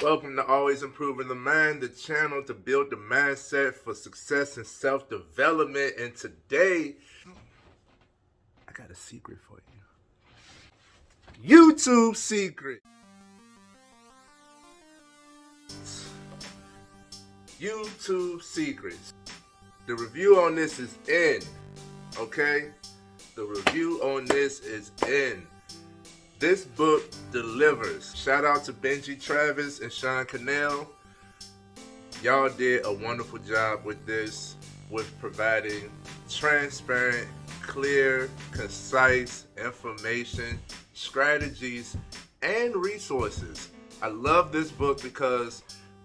Welcome to Always Improving the Mind, the channel to build the mindset for success and self-development. And today, I got a secret for you. YouTube secret. YouTube secrets. The review on this is in. Okay? The review on this is in. This book delivers. Shout out to Benji, Travis, and Cannell. Y'all did a wonderful job with this, with providing transparent, clear, concise information, strategies, and resources. I love this book because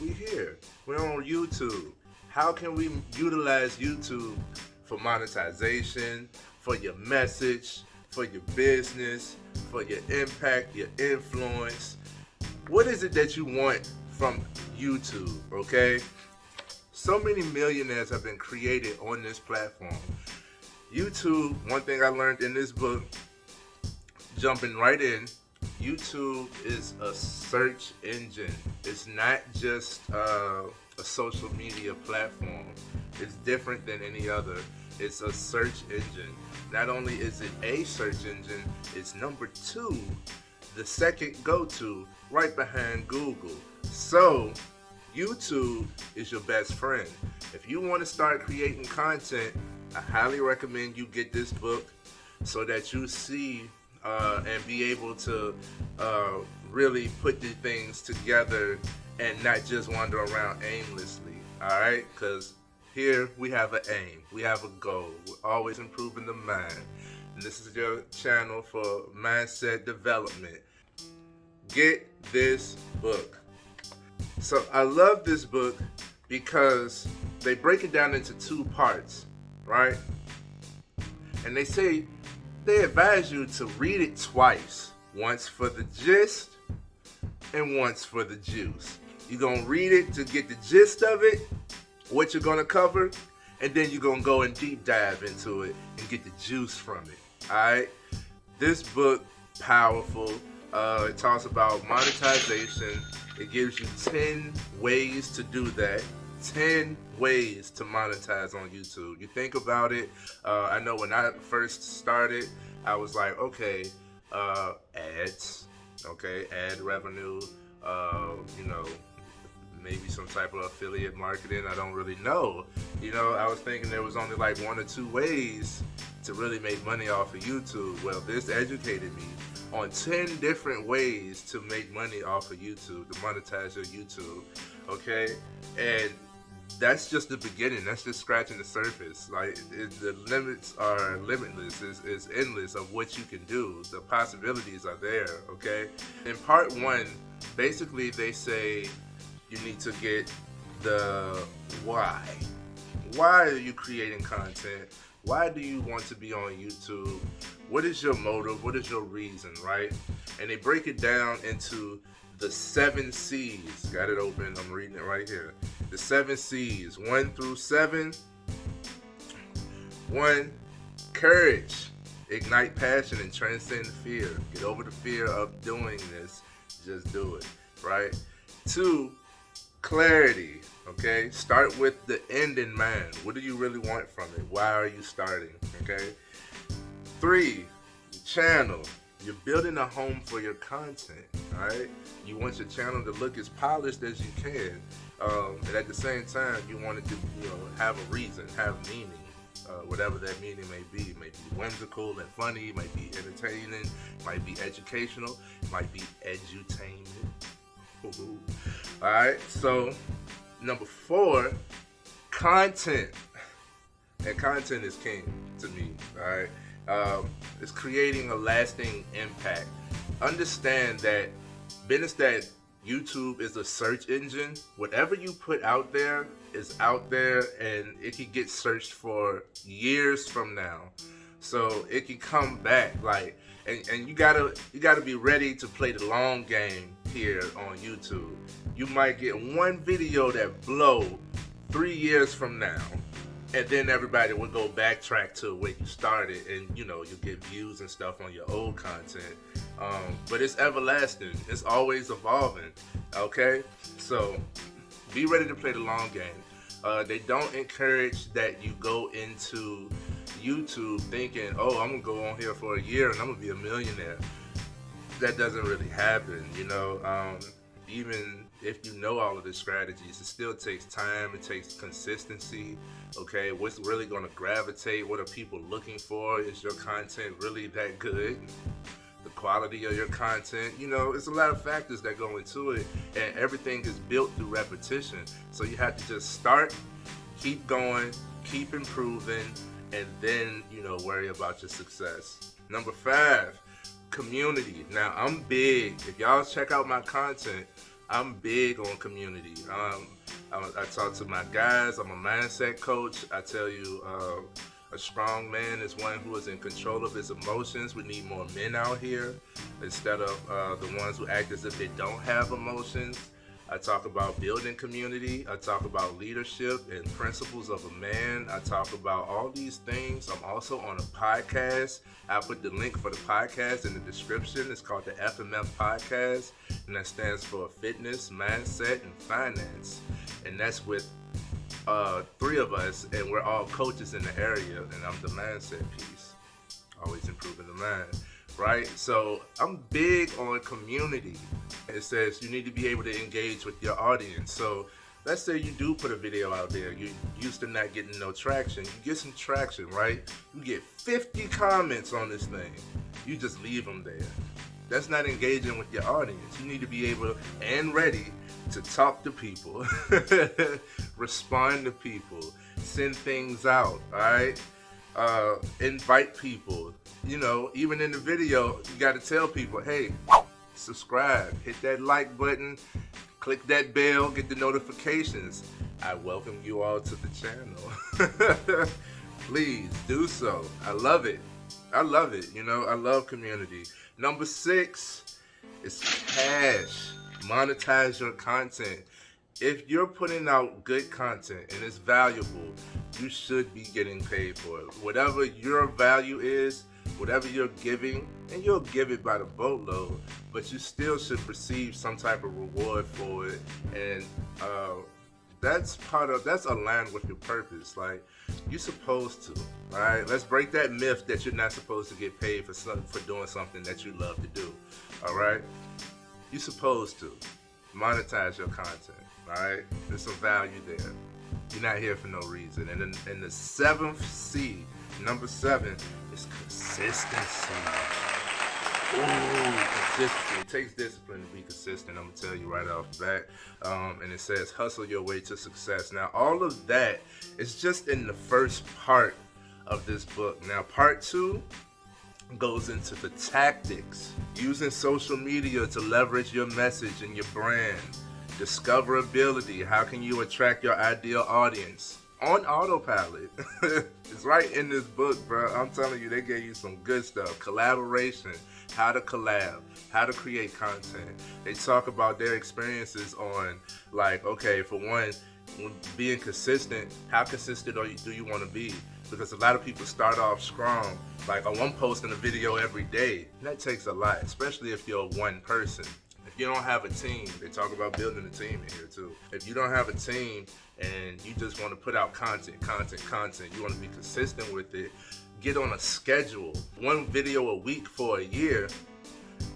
we're here. We're on YouTube. How can we utilize YouTube for monetization, for your message, for your business, for your impact, your influence? What is it that you want from YouTube, okay? So many millionaires have been created on this platform. YouTube, one thing I learned in this book, jumping right in, YouTube is a search engine. It's not just a social media platform. It's different than any other. It's a search engine. Not only is it a search engine, it's number 2, the second go-to, right behind Google. So YouTube is your best friend. If you want to start creating content, I highly recommend you get this book so that you see and be able to really put the things together and not just wander around aimlessly. All right, because here we have an aim, we have a goal. We're always improving the mind. And this is your channel for mindset development. Get this book. So I love this book because they break it down into 2 parts, right? And they advise you to read it twice. Once for the gist and once for the juice. You're going to read it to get the gist of it, what you're going to cover, and then you're going to go and deep dive into it and get the juice from it. Alright? This book, powerful. It talks about monetization. It gives you 10 ways to do that. 10 ways to monetize on YouTube. You think about it. I know when I first started, I was like, okay, ads, okay, ad revenue, maybe some type of affiliate marketing. I don't really know. I was thinking there was only like 1 or 2 ways to really make money off of YouTube. Well, this educated me on 10 different ways to make money off of YouTube, to monetize your YouTube, okay? And that's just the beginning. That's just scratching the surface. Like, the limits are limitless. It's endless of what you can do. The possibilities are there, okay? In part 1, basically they say you need to get the why. Why are you creating content? Why do you want to be on YouTube? What is your motive? What is your reason, right? And they break it down into the 7 C's. Got it open. I'm reading it right here. The 7 C's, 1 through 7. 1, courage. Ignite passion and transcend fear. Get over the fear of doing this. Just do it, right? 2, clarity. Okay, start with the end in mind. What do you really want from it? Why are you starting? Okay. 3, channel. You're building a home for your content. All right. You want your channel to look as polished as you can, and at the same time, you want it to, have a reason, have meaning. Whatever that meaning may be. It might be whimsical and funny. It might be entertaining. It might be educational. It might be edutainment. All right. So, number 4, content. And content is king to me, all right? It's creating a lasting impact. Understand that business that YouTube is a search engine. Whatever you put out there is out there, and it can get searched for years from now. So it can come back, like, and you gotta be ready to play the long game here on YouTube. You might get one video that blow 3 years from now. and then everybody will go backtrack to where you started, and you get views and stuff on your old content. But it's everlasting. It's always evolving. Okay, so be ready to play the long game. They don't encourage that you go into YouTube thinking, oh, I'm gonna go on here for a year and I'm gonna be a millionaire. That doesn't really happen, even if you know all of the strategies, it still takes time, it takes consistency. Okay, what's really going to gravitate? What are people looking for? Is your content really that good? The quality of your content, it's a lot of factors that go into it, and everything is built through repetition. So you have to just start, keep going, keep improving, and then, worry about your success. Number 5, community. Now, I'm big. If y'all check out my content, I'm big on community. I talk to my guys. I'm a mindset coach. I tell you, a strong man is one who is in control of his emotions. We need more men out here instead of the ones who act as if they don't have emotions. I talk about building community. I talk about leadership and principles of a man. I talk about all these things. I'm also on a podcast. I'll put the link for the podcast in the description. It's called the FMF Podcast, and that stands for Fitness, Mindset, and Finance. And that's with 3 of us, and we're all coaches in the area, and I'm the mindset piece. Always improving the mind, right? So I'm big on community. It says you need to be able to engage with your audience. So let's say you do put a video out there. You used to not getting no traction. You get some traction, right? You get 50 comments on this thing. You just leave them there. That's not engaging with your audience. You need to be able and ready to talk to people, respond to people, send things out, all right? Invite people. Even in the video, you got to tell people, hey, subscribe, hit that like button, click that bell, get the notifications. I welcome you all to the channel. Please do so. I love it. I love community. Number 6 is cash. Monetize your content. If you're putting out good content and it's valuable, you should be getting paid for it. Whatever your value is, whatever you're giving, and you'll give it by the boatload, but you still should receive some type of reward for it. And that's aligned with your purpose. Like, you're supposed to, all right? Let's break that myth that you're not supposed to get paid for doing something that you love to do, all right? You're supposed to monetize your content, all right? There's some value there. You're not here for no reason. And then the 7th C, number 7, is consistency. Ooh, consistency. It takes discipline to be consistent. I'm going to tell you right off the bat. And it says, hustle your way to success. Now, all of that is just in the first part of this book. Now, part 2 goes into the tactics. Using social media to leverage your message and your brand. Discoverability. How can you attract your ideal audience? On autopilot. It's right in this book, bro. I'm telling you, they gave you some good stuff. Collaboration, how to collab, how to create content. They talk about their experiences on, like, okay, for one, being consistent. How consistent do you want to be? Because a lot of people start off strong. Like, oh, I'm posting a video every day. And that takes a lot, especially if you're one person. If you don't have a team, they talk about building a team in here too. If you don't have a team and you just want to put out content, you want to be consistent with it, get on a schedule. 1 video a week for a year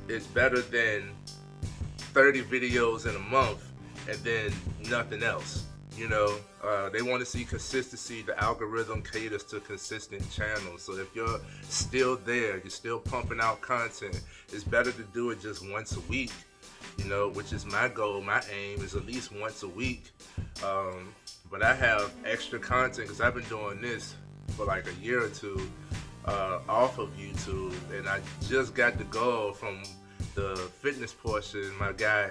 is better than 30 videos in a month and then nothing else. They want to see consistency. The algorithm caters to consistent channels. So if you're still there, you're still pumping out content, it's better to do it just once a week, which is my goal. My aim is at least once a week. But I have extra content because I've been doing this for like a year or 2 off of YouTube. And I just got the goal from the fitness portion. My guy,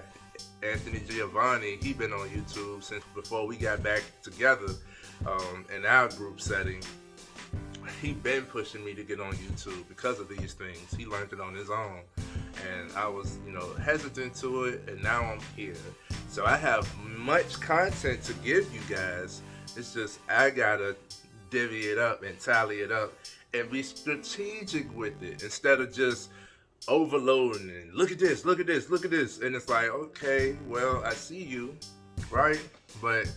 Anthony Giovanni, he been on YouTube since before we got back together in our group setting. He been pushing me to get on YouTube because of these things. He learned it on his own, and I was hesitant to it, and now I'm here. So I have much content to give you guys. It's just I gotta divvy it up and tally it up and be strategic with it instead of just overloading and look at this, look at this, look at this. And it's like, okay, well, I see you, right? But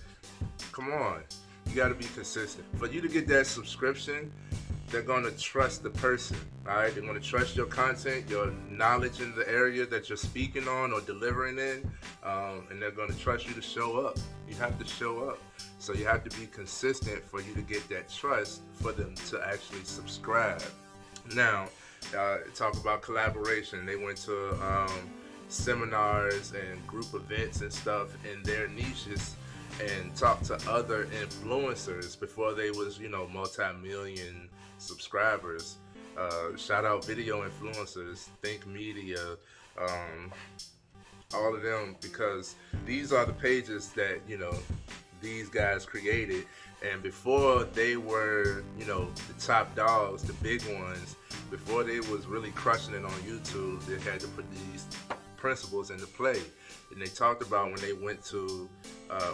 come on, you got to be consistent. For you to get that subscription, they're going to trust the person, all right? They're going to trust your content, your knowledge in the area that you're speaking on or delivering in, and they're going to trust you to show up. You have to show up. So you have to be consistent for you to get that trust for them to actually subscribe. Now, talk about collaboration. They went to seminars and group events and stuff in their niches and talked to other influencers before they was, multi-million subscribers. Shout out video influencers, Think Media, all of them, because these are the pages that, these guys created. And before they were, the top dogs, the big ones, before they was really crushing it on YouTube, they had to put these principles into play. And they talked about when they went to,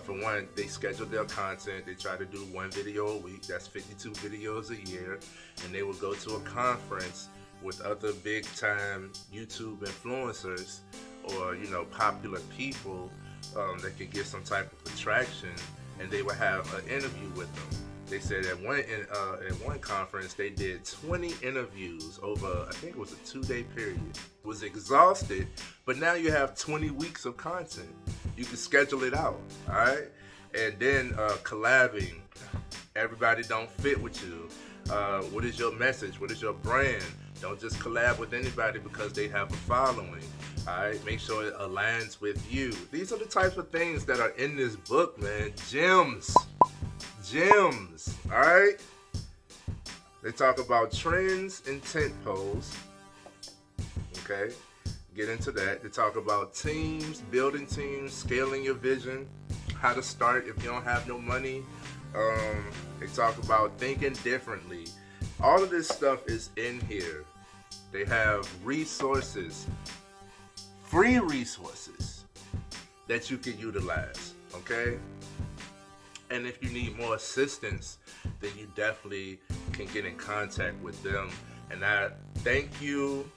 for one, they scheduled their content. They tried to do one video a week. That's 52 videos a year. And they would go to a conference with other big time YouTube influencers or, popular people that could get some type of attraction. And they would have an interview with them. They said at one conference they did 20 interviews over, I think it was a 2-day period. Was exhausted, but now you have 20 weeks of content. You can schedule it out, all right? And then collabing. Everybody don't fit with you. What is your message? What is your brand? Don't just collab with anybody because they have a following. All right, make sure it aligns with you. These are the types of things that are in this book, man. Gems, all right? They talk about trends and tent poles, okay? Get into that. They talk about teams, building teams, scaling your vision, how to start if you don't have no money. They talk about thinking differently. All of this stuff is in here. They have resources, free resources that you can utilize, okay? And if you need more assistance, then you definitely can get in contact with them. And I thank you,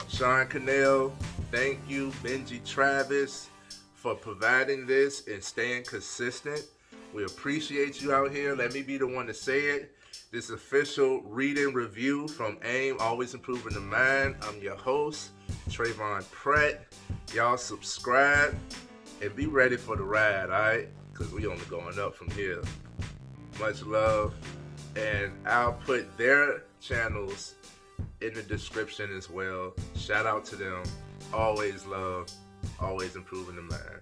Sean Cannell. Thank you, Benji Travis, for providing this and staying consistent. We appreciate you out here. Let me be the one to say it. This official reading review from AIM, Always Improving the Mind. I'm your host, Trayvon Pratt. Y'all subscribe and be ready for the ride, all right? Because we only going up from here. Much love. And I'll put their channels in the description as well. Shout out to them. Always love, always improving the mind.